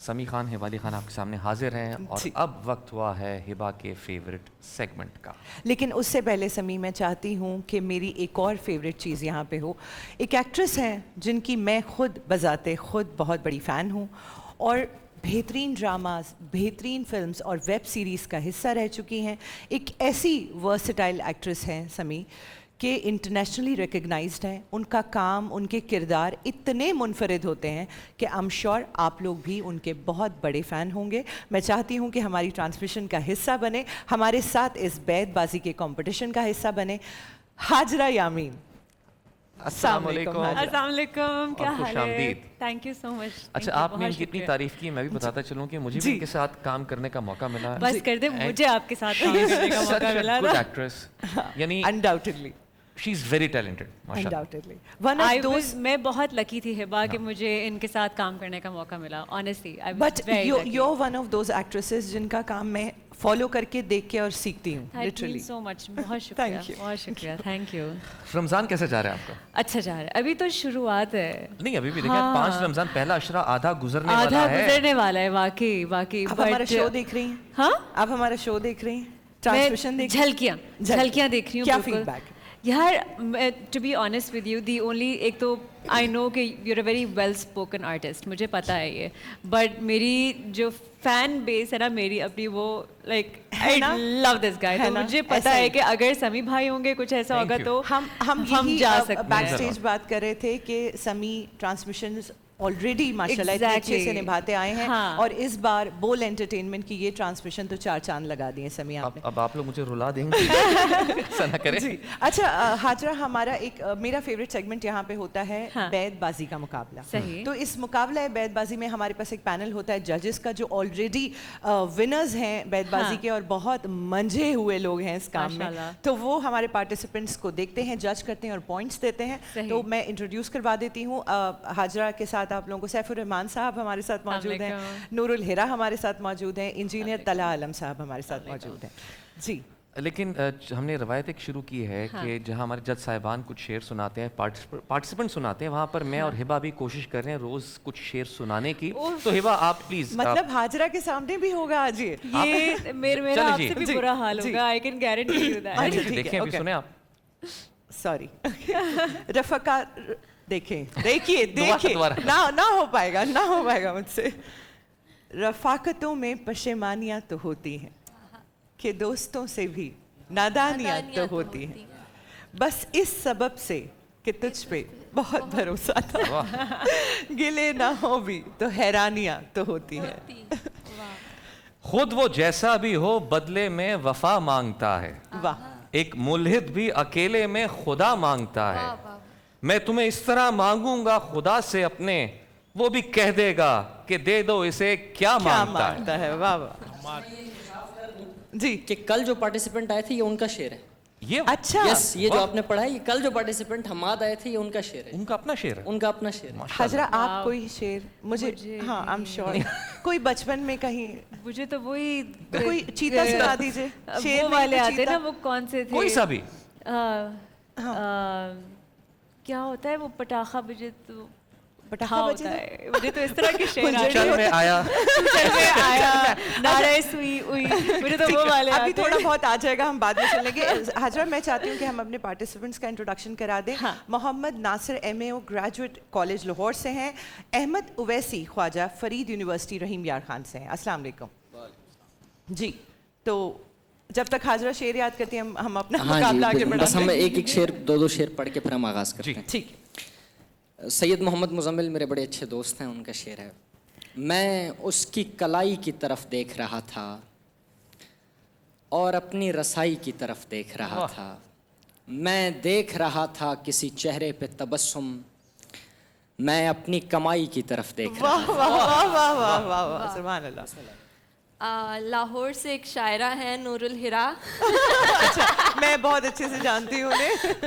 سمی خان، ہبا علی خان آپ کے سامنے حاضر ہیں اور اب وقت ہوا ہے ہبا کے فیورٹ سیگمنٹ کا. لیکن اس سے پہلے سمی میں چاہتی ہوں کہ میری ایک اور فیوریٹ چیز یہاں پہ ہو. ایک ایکٹریس ہیں جن کی میں خود بذات خود بہت بڑی فین ہوں اور بہترین ڈراماز، بہترین فلمز اور ویب سیریز کا حصہ رہ چکی ہیں. ایک ایسی ورسٹائل ایکٹریس ہیں سمی کہ انٹرنیشنلی ریکگنائزڈ ہیں. ان کا کام، ان کے کردار اتنے منفرد ہوتے ہیں کہ I'm sure آپ لوگ بھی ان کے بہت بڑے فین ہوں گے. میں چاہتی ہوں کہ ہماری ٹرانسمیشن کا حصہ بنے، ہمارے ساتھ اس بیت بازی کے کمپٹیشن کا حصہ بنے. ہاجرہ یامین. السلام علیکم. السلام علیکم، کیا خوش حال ہے؟ آمدید. تھینک یو سو مچ. اچھا، آپ نے ان کی اتنی تعریف کی، میں بھی بتاتا چلوں کہ مجھے بھی ان کے ساتھ کام کرنے کا موقع ملا. بس کر دے، مجھے آپ کے ساتھ کام کرنے کا موقع ملا گڈ ایکٹریس، یعنی undoubtedly she is very talented ماشاءاللہ. undoubtedly one of those. میں بہت لکی تھی ہبا کہ مجھے ان کے ساتھ کام کرنے کا موقع ملا. Honestly But you're one of those actresses جن کا کام میں فالو کر کے، دیکھ کے اور سیکھتی ہوں literally. سو مچ. بہت شکریہ، بہت شکریہ. Thank you. رمضان کیسا جا رہا ہے آپ کا؟ اچھا جا رہا ہے، ابھی تو شروعات ہے. نہیں، ابھی بھی دیکھیں 5 رمضان پہلا عشرہ آدھا گزرنے والا ہے. آدھا گزرنے والا ہے، واقعی واقعی. آپ ہمارا شو دیکھ رہی ہیں؟ ہاں، آپ ہمارا شو دیکھ رہی ہیں؟ ٹرانسمیشن دیکھ رہی ہیں؟ جھلکیاں دیکھ رہی ہوں. کیا فیڈ بیک؟ یار to be honest with you, the only, ایک تو آئی نو کہ you a very well spoken artist, مجھے پتہ ہے یہ، بٹ میری جو فین بیس ہے نا میری اپنی، وہ لائک آئی لو دس گائے. تو مجھے پتہ ہے کہ اگر سمی بھائی ہوں گے کچھ ایسا ہوگا تو ہم جا سکتے ہیں. بیک اسٹیج بات کر رہے تھے کہ سمی ٹرانسمیشن آلریڈی ماشاءاللہ اتنے اچھے سے نبھاتے آئے ہیں اور اس بار بول انٹرٹینمنٹ کی یہ ٹرانسمیشن تو 4 چاند لگا دیے سمی آپ نے. اب آپ لوگ مجھے رلا دیں گے ایسا نہ کریں. جی اچھا ہاجرہ، ہمارا ایک میرا فیوریٹ سیگمنٹ یہاں پہ ہوتا ہے بیت بازی کا مقابلہ. صحیح. تو اس مقابلہ بیت بازی میں ہمارے پاس ایک پینل ہوتا ہے ججز کا جو آلریڈی ونرز ہیں بیت بازی کے اور بہت منجھے ہوئے لوگ ہیں اس کام میں. تو وہ ہمارے پارٹیسپینٹس کو دیکھتے ہیں، جج کرتے ہیں اور پوائنٹس دیتے ہیں. تو میں انٹروڈیوس کروا دیتی ہوں ہاجرہ کے ساتھ آپ لوگوں کو. سیف الرحمان صاحب ہمارے ساتھ موجود ہیں، نور الہرا ہمارے ساتھ موجود ہیں، انجینئر طلحہ عالم صاحب ہمارے ساتھ موجود ہیں. جی لیکن ہم نے روایت ایک شروع کی ہے کہ جہاں ہمارے جج صاحبان کچھ شعر سناتے ہیں، پارٹیسپینٹ سناتے ہیں، وہاں پر میں اور ہبا بھی کوشش کر رہے ہیں روز کچھ شعر سنانے کی. تو ہبا آپ پلیز، مطلب ہاجرہ کے سامنے بھی ہوگا آج یہ میرا آپ سے بھی برا حال ہوگا. I can guarantee you that. دیکھیں ابھی سنیں آپ. سوری رفقا، دیکھیں نہ ہو پائے گا مجھ سے. رفاقتوں میں پشیمانیاں تو ہوتی ہیں کہ دوستوں سے بھی نادانیاں تو ہوتی ہیں، بس اس سبب سے کہ تجھ پہ بہت بھروسہ تھا. گلے نہ ہو بھی تو حیرانیاں تو ہوتی ہیں. خود وہ جیسا بھی ہو بدلے میں وفا مانگتا ہے. واہ. ایک ملحد بھی اکیلے میں خدا مانگتا ہے. میں تمہیں اس طرح مانگوں گا خدا سے اپنے، وہ بھی کہہ دے گا کہ دے دو اسے کیا مانگتا ہے. واہ واہ. جی کہ کل جو پارٹیسپینٹ آئے تھے یہ ان کا شعر ہے. یہ اچھا، یس، یہ جو آپ نے پڑھا ہے، یہ کل جو پارٹیسپینٹ حماد آئے تھے یہ ان کا شعر ہے. ان کا اپنا شعر ہے. ان کا اپنا شعر ہے. حاجرہ آپ کوئی شعر مجھے، ہاں آئی ایم شیور کوئی بچپن میں کہیں مجھے تو وہی کوئی چیتا سنا دیجیے. وہ والے آتے نا، وہ کون سے تھے؟ کوئی سا بھی. کیا ہوتا ہے وہ پٹاخہ؟ مجھے تو پٹاخہ ہوتا ہے، مجھے تو اس طرح کے شعر چل میں آیا نعرہ سوئی ہوئی، مجھے تو وہ والے. ابھی تھوڑا بہت آ جائے گا، ہم بعد میں سن لیں گے. حاجرہ میں چاہتی ہوں کہ ہم اپنے پارٹیسپینٹس کا انٹروڈکشن کرا دیں. محمد ناصر MAO گریجویٹ کالج لاہور سے ہیں. احمد اویسی خواجہ فرید یونیورسٹی رحیم یار خان سے ہیں. السلام علیکم. جی تو جب تک حاجرہ شعر یاد کرتی ہیں ہم اپنا مقابلہ آگے بڑھاتے ہیں. بس ہم ایک شعر، 2 شعر پڑھ کے پھر ہم آغاز کرتے ہیں. ٹھیک. سید محمد مزمل میرے بڑے اچھے دوست ہیں، ان کا شعر ہے. میں اس کی کلائی کی طرف دیکھ رہا تھا اور اپنی رسائی کی طرف دیکھ رہا تھا. میں دیکھ رہا تھا کسی چہرے پہ تبسم، میں اپنی کمائی کی طرف دیکھ رہا تھا. واہ واہ واہ واہ واہ واہ، سبحان اللہ. لاہور سے ایک شاعرہ ہیں نور الہرا. میں بہت اچھے سے جانتی ہوں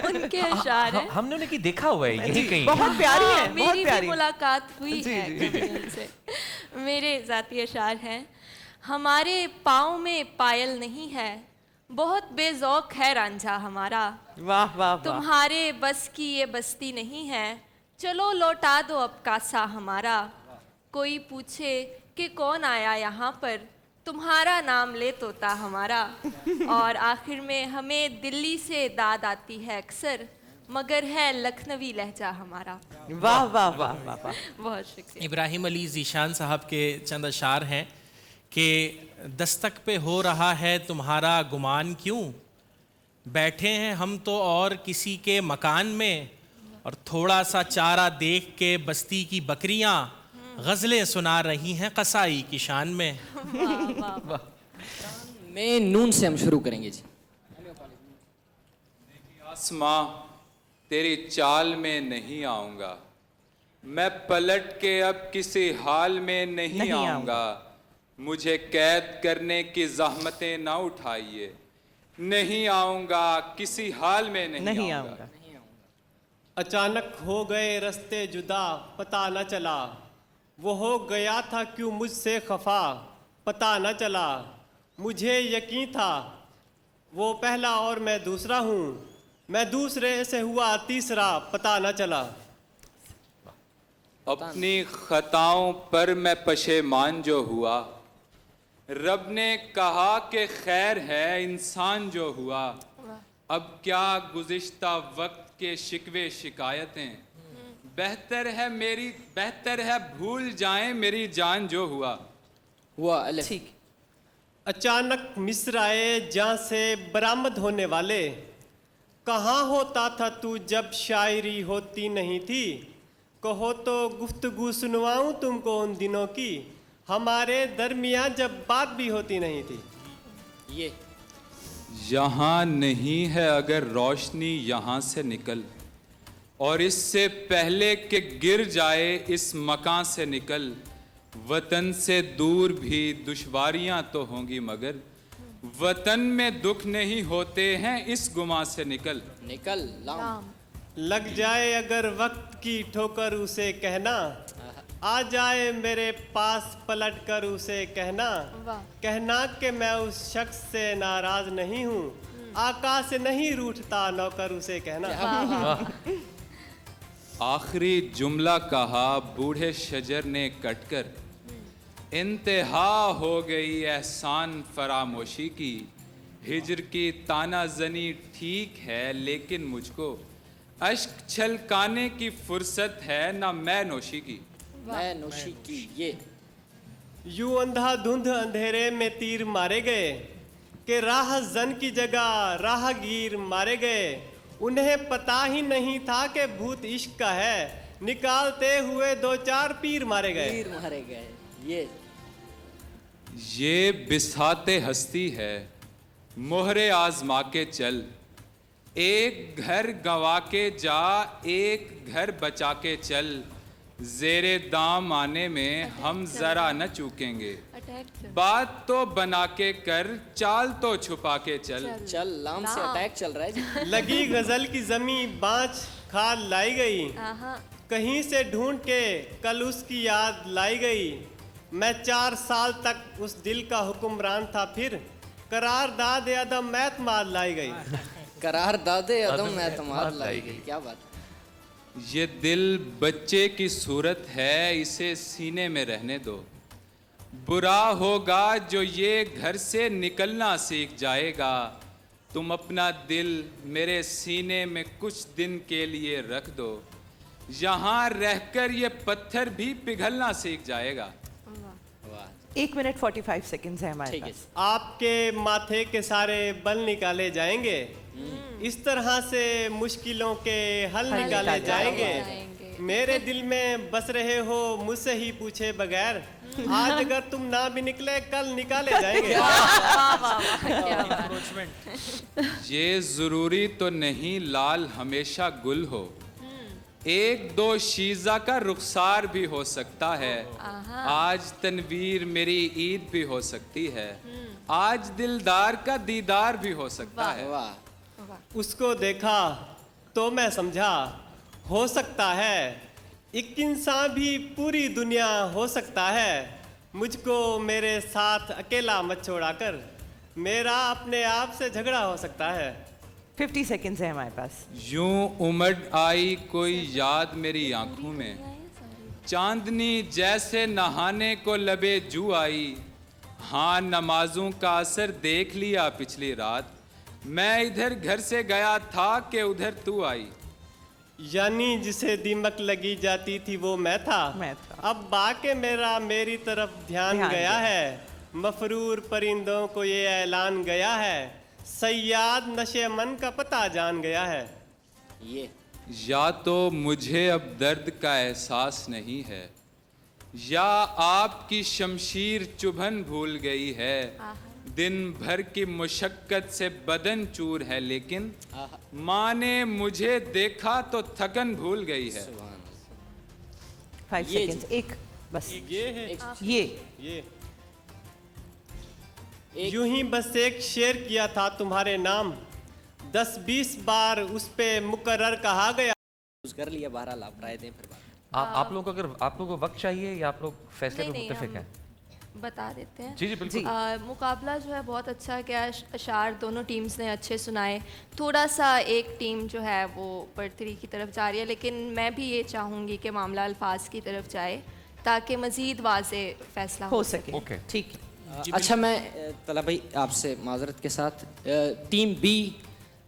ان کے اشعار ہیں. ہم نے انہیں کی دیکھا ہوا ہے یہی کہیں. بہت پیاری ہے، میری بھی ملاقات ہوئی ہے ان سے. میرے ذاتی اشعار ہیں. ہمارے پاؤں میں پائل نہیں ہے، بہت بے ذوق ہے رانجھا ہمارا. واہ واہ. تمہارے بس کی یہ بستی نہیں ہے، چلو لوٹا دو اب کاسا ہمارا. کوئی پوچھے कि कौन आया यहाँ पर, तुम्हारा नाम ले तोता हमारा। और आखिर में हमें दिल्ली से दाद आती है अक्सर, मगर है लखनवी लहजा हमारा। वाह वाह वाह वाह वाह। बहुत शुक्रिया। इब्राहिम अली ज़ीशान साहब के चंद अशार हैं कि दस्तक पे हो रहा है तुम्हारा गुमान क्यों, बैठे हैं हम तो और किसी के मकान में, और थोड़ा सा चारा देख के बस्ती की बकरियां गज़लें सुना रही हैं कसाई की शान में। मैं नून से हम शुरू करेंगे जी। आसमां तेरी चाल में नहीं आऊँगा, मैं पलट के अब किसी हाल में नहीं आऊँगा। मुझे कैद करने की ज़हमतें ना उठाइए, नहीं आऊँगा किसी हाल में नहीं आऊँगा। अचानक हो गए रास्ते जुदा, पता न चला वो हो गया था क्यों मुझसे खफा, पता न चला मुझे यकीन था वो पहला और मैं दूसरा हूँ, मैं दूसरे से हुआ तीसरा, पता न चला। अपनी खताओं पर मैं पशेमान जो हुआ, रब ने कहा कि खैर है इंसान जो हुआ। अब क्या गुज़िश्ता वक्त के शिकवे शिकायतें, बेहतर है भूल जाएं मेरी जान जो हुआ। अलिफ। ठीक। अचानक मिस्राए जहाँ से बरामद होने वाले, कहाँ होता था तू जब शायरी होती नहीं थी, कहो तो गुफ्तगू सुनवाऊं तुमको उन दिनों की, हमारे दरमियाँ जब बात भी होती नहीं थी। ये यहाँ नहीं है अगर रोशनी यहाँ से निकल, और इससे पहले कि गिर जाए इस मकान से निकल। वतन से दूर भी दुश्वारियाँ तो होंगी, मगर वतन में दुख नहीं होते हैं इस गुमा से निकल। निकल लाम। लग जाए अगर वक्त की ठोकर उसे कहना, आ जाए मेरे पास पलट कर उसे कहना, कहना कि मैं उस शख्स से नाराज नहीं हूँ, आका से नहीं रूठता नौकर उसे कहना। आखिरी जुमला कहा बूढ़े शजर ने कटकर, इंतहा हो गई एहसान फरामोशी की। हिजर की ताना जनी ठीक है लेकिन मुझको अश्क छलकाने की फुर्सत है ना मैं नोशी की। मैं नोशी की। ये यूं अंधाधुंध अंधेरे में तीर मारे गए, कि राह जन की जगह राहगीर मारे गए। उन्हें पता ही नहीं था कि भूत इश्क का है, निकालते हुए दो चार पीर मारे गए। तीर मारे गए। ये बिसाते हस्ती है मोहरे आजमा के चल, एक घर गंवा के जा एक घर बचा के चल। जेरे दाम आने में हम जरा न चूकेंगे, बात तो बना के कर चाल तो छुपा के चल। चल लाम से अटैक चल रहा है जी। लगी गजल की जमी बाँच खाल लाई गई, कहीं से ढूंढ के कल उसकी याद लाई गई। मैं 4 साल तक उस दिल का हुक्मरान था, फिर करार दाद अदम एतमाद लाई गई। करार दादे अदम एतमाद लाई गई। क्या बात। ये दिल बच्चे की सूरत है, इसे सीने में रहने दो। बुरा होगा जो ये घर से निकलना सीख जाएगा। तुम अपना दिल मेरे सीने में कुछ दिन के लिए रख दो, यहाँ रहकर ये पत्थर भी पिघलना सीख जाएगा। 1 मिनट 45 सेकंड्स है हमारे ठीक है। पास। आपके माथे के सारे बल निकाले जाएंगे, इस तरह से मुश्किलों के हल निकाले जाएंगे। मेरे दिल में बस रहे हो मुझसे ही पूछे बगैर, आज अगर तुम ना भी निकले कल निकाले जाएंगे। ये ज़रूरी तो नहीं लाल हमेशा गुल हो, एक दो शीज़ा का रुखसार भी हो सकता है। आज तनवीर मेरी ईद भी हो सकती है, आज दिलदार का दीदार भी हो सकता है। उसको देखा तो मैं समझा, हो सकता है एक इंसान भी पूरी दुनिया हो सकता है। मुझको मेरे साथ अकेला मत छोड़ा कर, मेरा अपने आप से झगड़ा हो सकता है। 50 सेकंड्स है हमारे पास। यूं उमड़ आई कोई याद मेरी आंखों में, चांदनी जैसे नहाने को लबे जू आई, हाँ नमाजों का असर देख लिया पिछली रात, मैं इधर घर से गया था कि उधर तू आई। यानी जिसे दीमक लगी जाती थी वो मैं था, अब बाके मेरा मेरी तरफ ध्यान गया है, मफरूर परिंदों को ये ऐलान गया है, सयाद नशे मन का पता जान गया है। ये या तो मुझे अब दर्द का एहसास नहीं है, या आपकी शमशीर चुभन भूल गई है, दिन भर की मुशक्कत से बदन चूर है, लेकिन माँ ने मुझे देखा तो थकन भूल गई है। 5 ये seconds, एक बस ये है ये यूं ही बस एक शेर किया था तुम्हारे नाम, 10-20 बार उस पे मुकर्रर कहा गया। कर लिया, बहरहाल आप राय दें फिर बात। आप लोगों को अगर आप लोगों को वक्त चाहिए या आप लोग फैसले पे नहीं, मुत्तफिक हम हैं? बता देते हैं। जी जी बिल्कुल। मुकाबला जो है बहुत अच्छा गया, अशार दोनों टीम्स ने अच्छे सुनाए। थोड़ा सा एक टीम जो है वो बढ़तरी की तरफ जा रही है, लेकिन मैं भी ये चाहूँगी कि मामला अल्फाज की तरफ जाए ताकि मज़ीद वाज़े फैसला हो सके। ओके। ठीक है। अच्छा, मैं तला भाई आपसे माजरत के साथ, टीम बी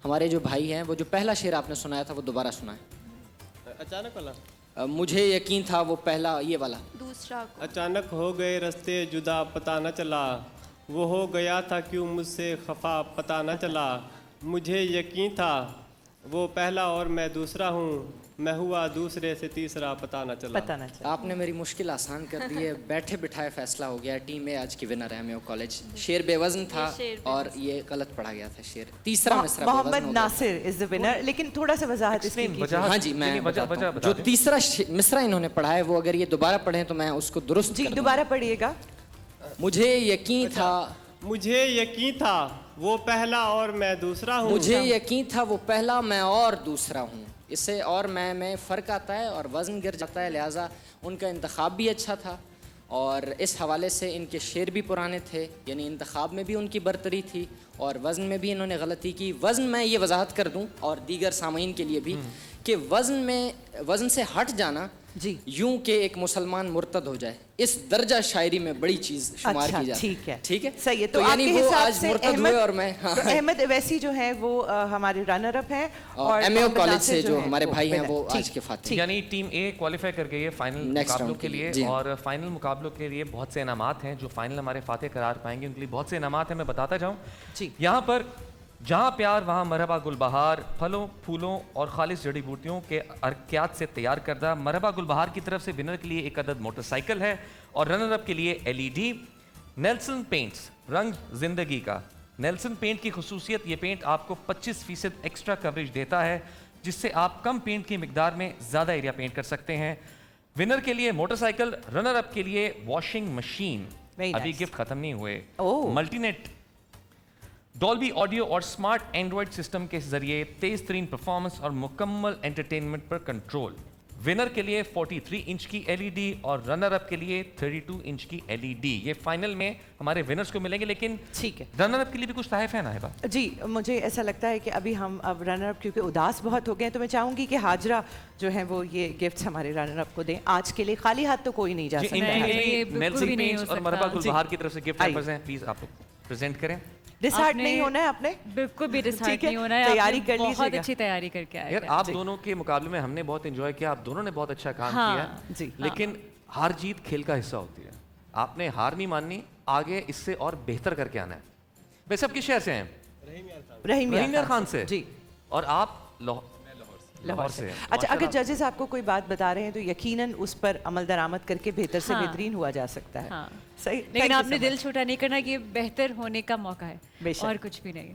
हमारे जो भाई हैं, वो जो पहला शेर आपने सुनाया था वो दोबारा सुनाए। अचानक वाला, मुझे यकीन था वो पहला, ये वाला दूसरा को। अचानक हो गए रास्ते जुदा पता न चला, वो हो गया था क्यों मुझसे खफा पता न चला, मुझे यकीन था वो पहला और मैं दूसरा हूँ, मैं हुआ दूसरे से तीसरा पता न चला। पता ना चला। आपने मेरी मुश्किल आसान कर दी है। बैठे बिठाए फैसला हो गया। टीम ए आज की विनर है मेयो कॉलेज। शेर बेवजन था और ये गलत पढ़ा गया था शेर। तीसरा मिसरा बेवजन मोहम्मद हो गया। नासिर इज द विनर, लेकिन थोड़ा सा वजाहत इसकी कीजिए। हाँ जी, मैं बताता हूँ। जो तीसरा मिसरा इन्होंने पढ़ा है वो अगर ये दोबारा पढ़ें तो मैं उसको दुरुस्त जी कर दूंगा। दोबारा पढ़िएगा। मुझे यकीन था, मुझे यकीन था वो पहला और मैं दूसरा हूँ, मुझे यकीन था वो पहला मैं और दूसरा हूँ। इससे और मैं में फ़र्क आता है और वज़न गिर जाता है, लिहाजा उनका इंतखाब भी अच्छा था और इस हवाले से इनके शेर भी पुराने थे, यानी इंतखाब में भी उनकी बरतरी थी और वज़न में भी इन्होंने गलती की। वज़न मैं ये वजाहत कर दूं और दीगर सामीन के लिए भी कि वज़न से हट जाना जी यूं कि एक मुसलमान मुर्तद हो जाए, इस दर्जा शायरी में बड़ी चीज़ शुमार अच्छा, की जाती है। ठीक है, ठीक है, सही है। तो यानी आपके वो हिसाब आज से मुर्तद हुए और मैं तो अहमद अवैसी जो है वो हमारे रनर अप हैं और एमएओ मोहम्मद कॉलेज नासिर से जो है हमारे भाई हैं winner। वो ठीक, आज के फातिह। यानी टीम ए क्वालिफाई कर गई है फाइनल Next मुकाबलों round के के लिए। लिए, जी हाँ। और फाइनल मुकाबलों के लिए बहुत से इनामात हैं जो फाइनल हमारे फातेह करार पाएंगे, उनके लिए बहुत से इनामात हैं। मैं बताता जाऊँ जी। यहाँ पर जहाँ प्यार वहाँ मरहबा गुलबहार, फलों फूलों और खालिश जड़ी बूटियों के अरकियात से तैयार करदा मरहबा गुलबहार की तरफ से विनर के लिए एक अदद मोटरसाइकिल है और रनर अप के लिए एलईडी। नेल्सन पेंट्स, रंग जिंदगी का। नेल्सन पेंट की खुसूसियत, ये पेंट आपको 25% एक्स्ट्रा कवरेज देता है जिससे आप कम पेंट की मिकदार में ज़्यादा एरिया पेंट कर सकते हैं। विनर के लिए मोटरसाइकिल, रनर अप के लिए वॉशिंग मशीन। Very अभी nice. गिफ्ट खत्म नहीं हुए। ओह। मल्टीनेट डॉल्बी ऑडियो और स्मार्ट एंड्रॉयड सिस्टम के जरिए तेज तरीन परफॉर्मेंस और मुकम्मल एंटरटेनमेंट पर कंट्रोल। विनर के लिए 43 इंच की एलईडी और रनर अप के लिए 32 इंच की एलईडी। ये फाइनल में हमारे विनर्स को मिलेंगे, लेकिन ठीक है। रनर अप के लिए भी कुछ तहफ है ना हिबा? जी मुझे ऐसा लगता है कि अभी हम अब रनर अप क्योंकि उदास बहुत हो गए हैं तो मैं चाहूंगी कि हाजरा जो है वो ये गिफ्ट्स हमारे रनर अप को दें। आज के लिए खाली हाथ तो कोई नहीं जा जी, सकता इनके है। लिए ये भी बिल्कुल नेल्सन भी नहीं हो पेंट्स और सकता। मरहबा गुलबहार जी। की तरफ से गिफ्ट आइए। हैम्पर्स हैं, प्लीज आप लोग प्रेजेंट करें। डिसहार्ट आपने- नहीं होना है आपने। बिल्कुल भी डिसहार्ट ठीक है, नहीं होना है। तैयारी आपने कर बहुत लीजिएगा। अच्छी तैयारी करके आए यार हैं। आप दोनों के मुकाबले में हमने बहुत एंजॉय किया, आप दोनों ने बहुत अच्छा काम हाँ, किया जी। लेकिन हार जीत खेल का हिस्सा होती है। आपने हार नहीं माननी, आगे इससे और बेहतर करके आना है। वैसे आप किस शहर से हैं? रहीम रहीम खान से। जी और आप लाहौर से हैं। अच्छा, माशाल्लाह। अगर जजेस आपको कोई बात बता रहे हैं तो यकीनन उस पर अमल दरामद करके बेहतर से हाँ। बेहतरीन हुआ जा सकता है। हाँ। सही। लेकिन Thank you आपने so दिल much. छोटा नहीं करना कि ये बेहतर होने का मौका है बेशक। और कुछ भी नहीं।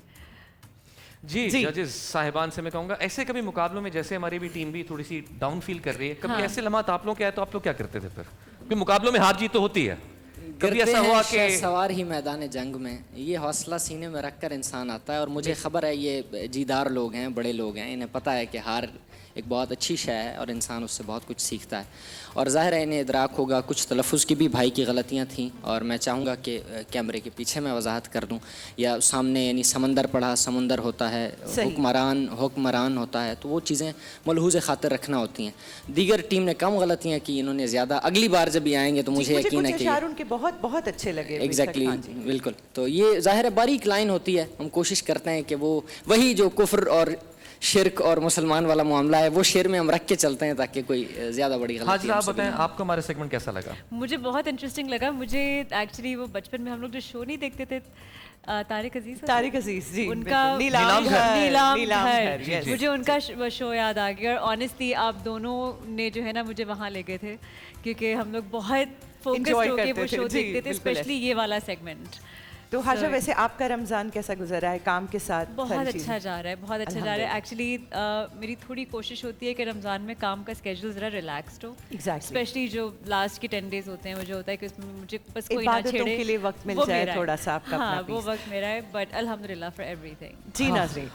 जी जी। जजेस साहिबान से मैं कहूँगा, ऐसे कभी मुकाबलों में जैसे हमारी भी टीम भी थोड़ी सी डाउन फील कर रही है, कभी हाँ। ऐसे लम्हात आप लोग के आए तो आप लोग क्या करते थे फिर? क्योंकि मुकाबलों में हार जीत तो होती है, कभी गिरते ऐसा हैं हुआ शह कि सवार ही मैदान जंग में, ये हौसला सीने में रख कर इंसान आता है। और मुझे खबर है ये जीदार लोग हैं, बड़े लोग हैं, इन्हें पता है कि हार ایک بہت اچھی شے ہے اور انسان اس سے بہت کچھ سیکھتا ہے. اور ظاہر ہے انہیں ادراک ہوگا کچھ تلفظ کی بھی بھائی کی غلطیاں تھیں, اور میں چاہوں گا کہ کیمرے کے پیچھے میں وضاحت کر دوں, یا سامنے یعنی سمندر پڑھا سمندر ہوتا ہے, حکمران ہوتا ہے, تو وہ چیزیں ملحوظ خاطر رکھنا ہوتی ہیں. دیگر ٹیم نے کم غلطیاں کی, انہوں نے زیادہ. اگلی بار جب یہ آئیں گے تو مجھے یقین ہے کہ اشعار ان کے بہت بہت اچھے لگے. ایگزیکٹلی بالکل. تو یہ ظاہر ہے باریک لائن ہوتی ہے, ہم کوشش کرتے ہیں کہ وہ وہی جو کفر اور شرک اور مسلمان والا معاملہ ہے وہ شعر میں ہم رکھ کے چلتے ہیں تاکہ کوئی زیادہ بڑی غلطی. حاجی آپ بتائیں آپ کو ہمارا سیگمنٹ کیسا لگا؟ مجھے بہت انٹرسٹنگ لگا. مجھے ایکچولی وہ بچپن میں ہم لوگ جو شو نہیں دیکھتے تھے, طارق عزیز جی, ان کا نیلام گھر, مجھے ان کا شو یاد آ گیا. اور آنیسٹلی آپ دونوں نے جو ہے نا مجھے وہاں لے گئے تھے, کیونکہ ہم لوگ بہت فوکس ہو کے وہ شو دیکھتے تھے, اسپیشلی یہ والا سیگمنٹ. تو حاجہ ویسے آپ کا رمضان کیسا گزرا ہے کام کے ساتھ؟ بہت اچھا جا رہا ہے, بہت اچھا جا رہا ہے. ایکچولی میری تھوڑی کوشش ہوتی ہے کہ رمضان میں کام کا اسکیجول ذرا ریلیکسڈ ہو, اسپیشلی جو لاسٹ کے 10 days ہوتے ہیں, وہ جو ہوتا ہے کہ اس میں مجھے بس کوئی نہ چھیڑے, کے لیے وقت مل جائے تھوڑا سا آپ کا. ہاں وہ وقت میرا ہے, بٹ الحمد للہ فار ایوری تھنگ. جی ناظرین